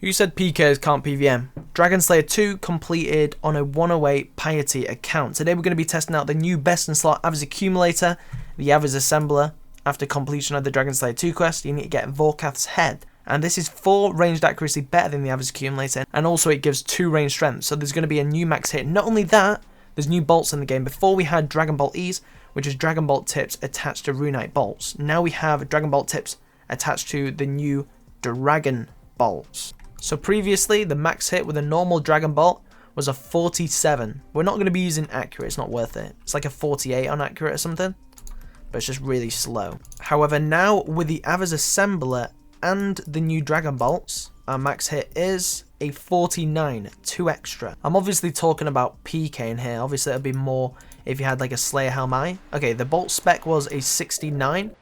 Who said PKs can't PVM? Dragon Slayer 2 completed on a 108 Piety account. Today we're going to be testing out the new best in slot Avis accumulator, the Avis assembler. After completion of the Dragon Slayer 2 quest, you need to get Vorkath's head. And this is 4 ranged accuracy better than the Avis accumulator, and also it gives 2 range strength. So there's going to be a new max hit. Not only that, there's new bolts in the game. Before we had Dragon Bolt E's, which is Dragon Bolt tips attached to Runite bolts. Now we have Dragon Bolt tips attached to the new Dragon bolts. So previously, the max hit with a normal Dragon Bolt was a 47. We're not going to be using accurate, it's not worth it. It's like a 48 on accurate or something, but it's just really slow. However, now with the Avis assembler and the new Dragon Bolts, our max hit is a 49, 2 extra. I'm obviously talking about Pking here. Obviously, it'd be more if you had like a Slayer Helmai. Okay, the bolt spec was a 69,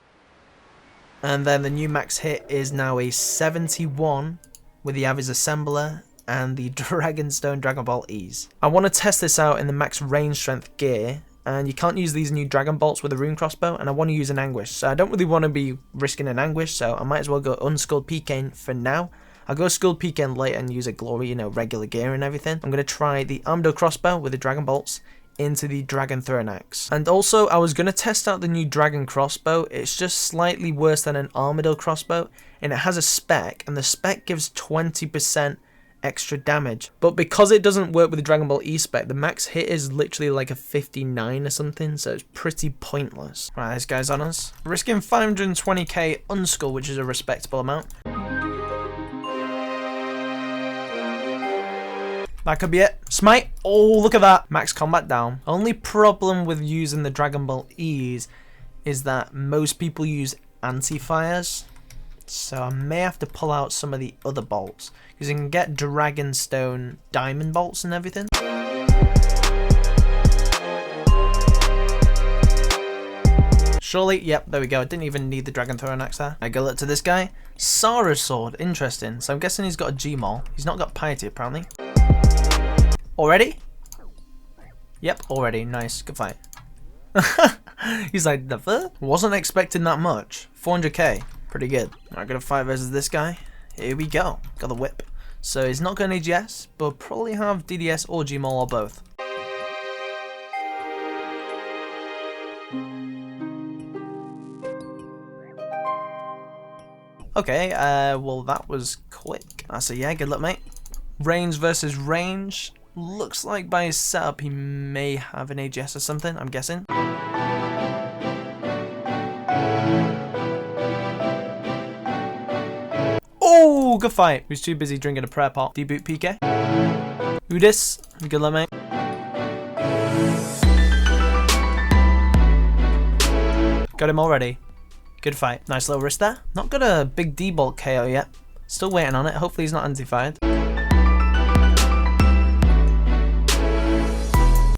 and then the new max hit is now a 71 with the Avis assembler and the dragonstone Dragon Bolt E's. I want to test this out in the max range strength gear, and you can't use these new Dragon Bolts with a rune crossbow, and I want to use an anguish, so I don't really want to be risking an anguish, so I might as well go unskulled Pking for now. I'll go skulled Pking later and use a glory, you know, regular gear and everything. I'm going to try the Armado crossbow with the Dragon Bolts into the Dragon Throne Axe. And also, I was going to test out the new Dragon crossbow. It's just slightly worse than an Armadillo crossbow, and it has a spec, and the spec gives 20% extra damage. But because it doesn't work with the Dragon Ball E spec, the max hit is literally like a 59 or something, so it's pretty pointless. Right, this guy's on us. Risking 520k unskull, which is a respectable amount. That could be it. Smite. Oh, look at that. Max combat down. Only problem with using the Dragon Ball E's is that most people use anti-fires. So I may have to pull out some of the other bolts, because you can get dragonstone diamond bolts and everything. Surely, yep, there we go. I didn't even need the Dragon Throne Axe there. I go look to this guy. Sarah's sword, interesting. So I'm guessing he's got a Gmaul. He's not got piety apparently. Already? Yep, already. Nice, good fight. He's like, never? Wasn't expecting that much. 400k. Pretty good. Alright, got a fight versus this guy. Here we go. Got the whip. So he's not going AGS, but probably have DDS or Gmaul or both. Okay, well that was quick. I say yeah, good luck mate. Range versus range. Looks like by his setup he may have an AGS or something, I'm guessing. Oh, good fight. Who's too busy drinking a prayer pot? Deboot PK. Who this? Good luck, mate. Got him already. Good fight. Nice little wrist there. Not got a big D-bolt KO yet. Still waiting on it. Hopefully he's not anti-fired.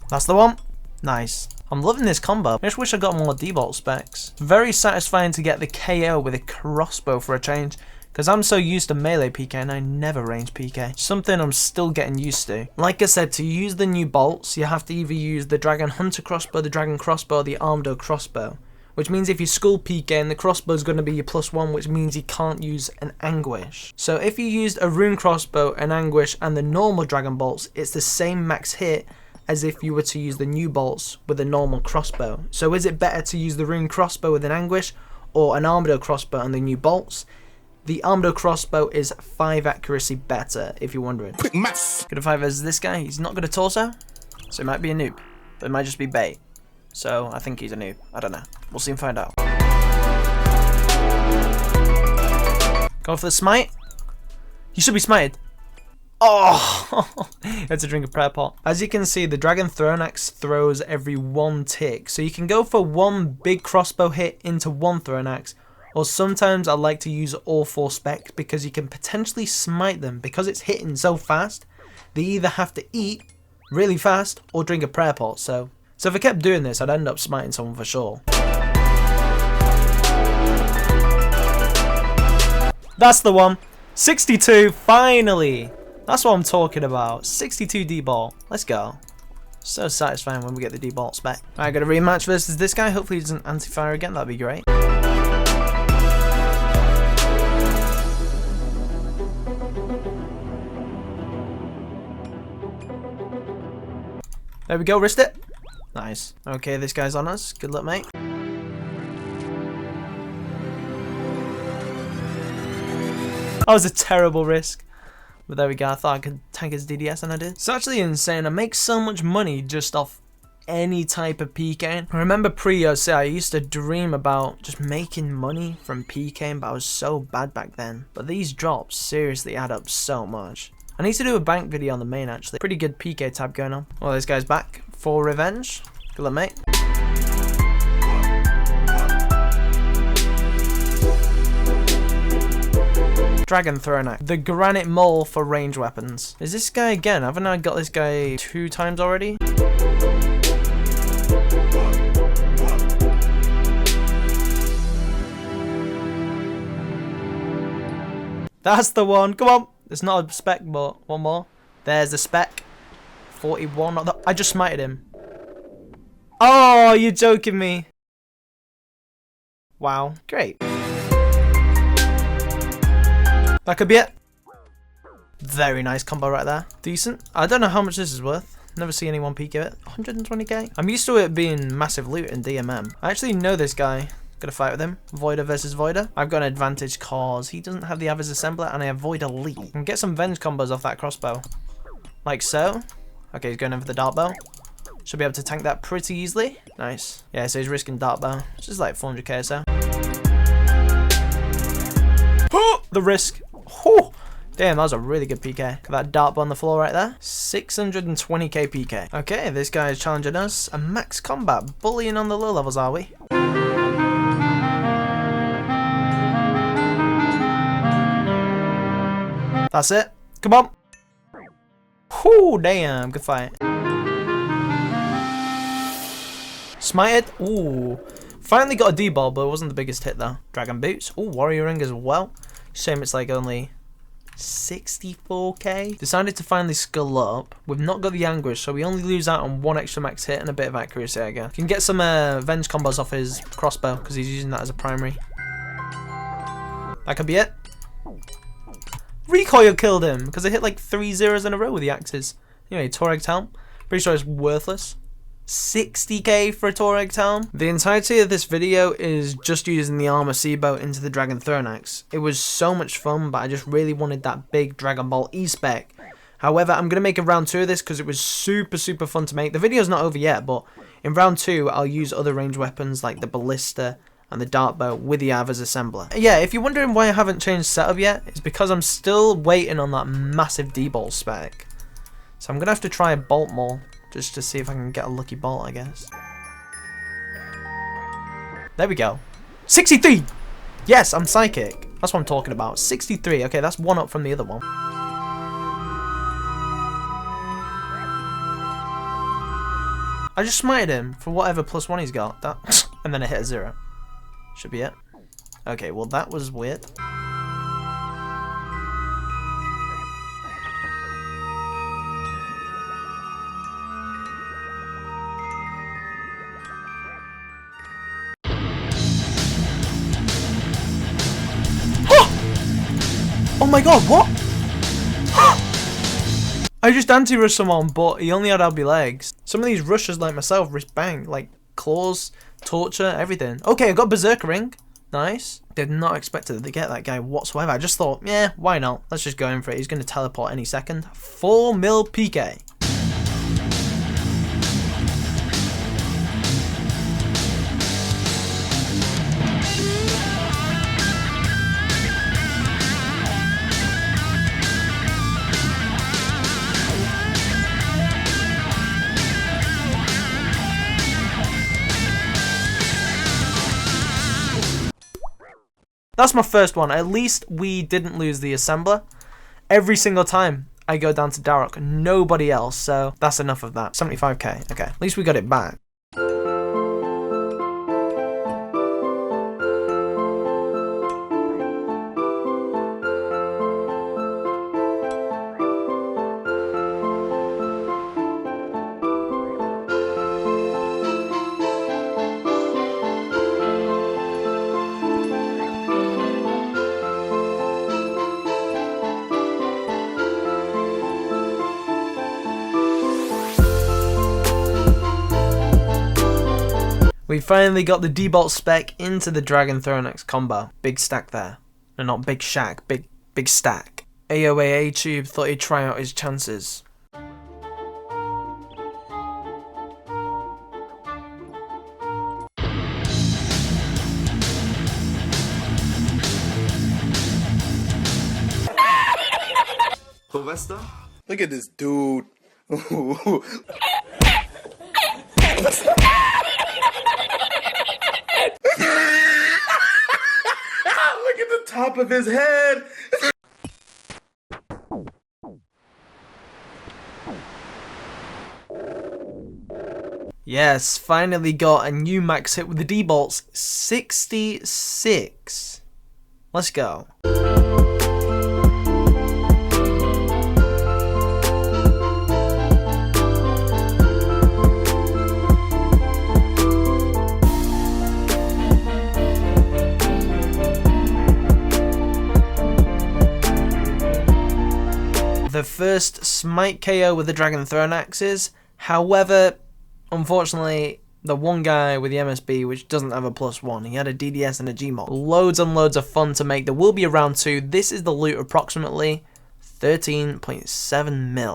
That's the one. Nice. I'm loving this combo. I just wish I got more D-bolt specs. Very satisfying to get the KO with a crossbow for a change, because I'm so used to melee PK and I never range PK. Something I'm still getting used to. Like I said, to use the new bolts, you have to either use the Dragon Hunter crossbow, the Dragon crossbow, or the Armado crossbow. Which means if you skull PK, and the crossbow is going to be your +1, which means you can't use an anguish. So if you used a rune crossbow, an anguish, and the normal Dragon bolts, it's the same max hit as if you were to use the new bolts with a normal crossbow. So is it better to use the rune crossbow with an anguish, or an Armado crossbow and the new bolts? The Armado crossbow is 5 accuracy better, if you're wondering. Quick maths. Good fight versus this guy. He's not got a torso, so he might be a noob, but it might just be bait. So I think he's a noob. I don't know. We'll soon find out. Go for the smite. He should be smited. Oh, had to drink a prayer pot. As you can see, the Dragon Throne Axe throws every 1 tick, so you can go for 1 big crossbow hit into 1 Throne Axe. Or sometimes I like to use all 4 specs because you can potentially smite them. Because it's hitting so fast, they either have to eat really fast or drink a prayer pot. So if I kept doing this, I'd end up smiting someone for sure. That's the one. 62, finally. That's what I'm talking about. 62 D-ball. Let's go. So satisfying when we get the D-ball spec. Alright, got a rematch versus this guy. Hopefully he doesn't anti-fire again. That'd be great. There we go, wrist it. Nice. Okay, this guy's on us. Good luck, mate. That was a terrible risk. But there we go. I thought I could tank his DDS and I did. It's actually insane. I make so much money just off any type of PKing. I remember pre-OC, I used to dream about just making money from PKing, but I was so bad back then. But these drops seriously add up so much. I need to do a bank video on the main actually. Pretty good PK tab going on. Well, this guy's back for revenge. Good luck, mate. Dragon Thrower, the granite mole for range weapons. Is this guy again? Haven't I got this guy 2 times already? That's the one. Come on. It's not a spec, but one more. There's the spec. 41. I just smited him. Oh, you're joking me. Wow. Great. That could be it. Very nice combo right there. Decent. I don't know how much this is worth. Never see anyone peek at it. 120k. I'm used to it being massive loot in DMM. I actually know this guy. Gonna fight with him. Voider versus Voider. I've got an advantage cause he doesn't have the Avis Assembler and I have Voider Lee. I can get some Venge combos off that crossbow. Like so. Okay, he's going in for the dart bow. Should be able to tank that pretty easily. Nice. Yeah, so he's risking dart bow. It's just like 400k or so. The risk. Oh, damn, that was a really good PK. Got that dart on the floor right there. 620k PK. Okay, this guy is challenging us. A max combat. Bullying on the low levels, are we? That's it. Come on. Whoo, damn. Good fight. Smited. Ooh. Finally got a D-ball, but it wasn't the biggest hit though. Dragon Boots. Ooh, Warrior Ring as well. Shame it's like only 64k. Decided to finally skill up. We've not got the Anguish, so we only lose out on 1 extra max hit and a bit of accuracy, I guess. Can get some Venge combos off his crossbow, because he's using that as a primary. That could be it. Recoil killed him, because I hit like 3 zeros in a row with the axes. Anyway, Torag's helm. Pretty sure it's worthless. 60k for a Torag's helm. The entirety of this video is just using the armor seaboat into the Dragon Thronax. It was so much fun, but I just really wanted that big Dragon Ball E-spec. However, I'm going to make a round 2 of this because it was super fun to make. The video's not over yet, but in round 2 I'll use other range weapons like the ballista and the dart bow with the Avis Assembler. Yeah, if you're wondering why I haven't changed setup yet, it's because I'm still waiting on that massive D-bolt spec. So I'm going to have to try a bolt more. Just to see if I can get a lucky bolt, I guess. There we go. 63! Yes, I'm psychic. That's what I'm talking about. 63. Okay, that's 1 up from the other one. I just smited him for whatever +1 he's got. That, and then I hit a 0. Should be it. Okay, well that was weird. Oh my god, what? I just anti-rushed someone, but he only had LB legs. Some of these rushers like myself, wrist bang, like claws, torture, everything. Okay, I got Berserker Ring. Nice. Did not expect to get that guy whatsoever. I just thought, yeah, why not? Let's just go in for it. He's going to teleport any second. 4 mil PK. That's my first one. At least we didn't lose the assembler. Every single time I go down to Darrock, nobody else. So that's enough of that. 75k. Okay. At least we got it back. We finally got the D-Bolt spec into the Dragon Thronax combo. Big stack there. No, not Big Shack, big stack. AOAA Tube thought he'd try out his chances. Look at this dude. Look at the top of his head. Yes, finally got a new max hit with the D-Bolts. 66. Let's go. The first smite KO with the Dragon Thronaxes. However, unfortunately, the one guy with the MSB, which doesn't have a +1, he had a DDS and a Gmod. Loads and loads of fun to make. There will be a round 2. This is the loot, approximately 13.7 mil.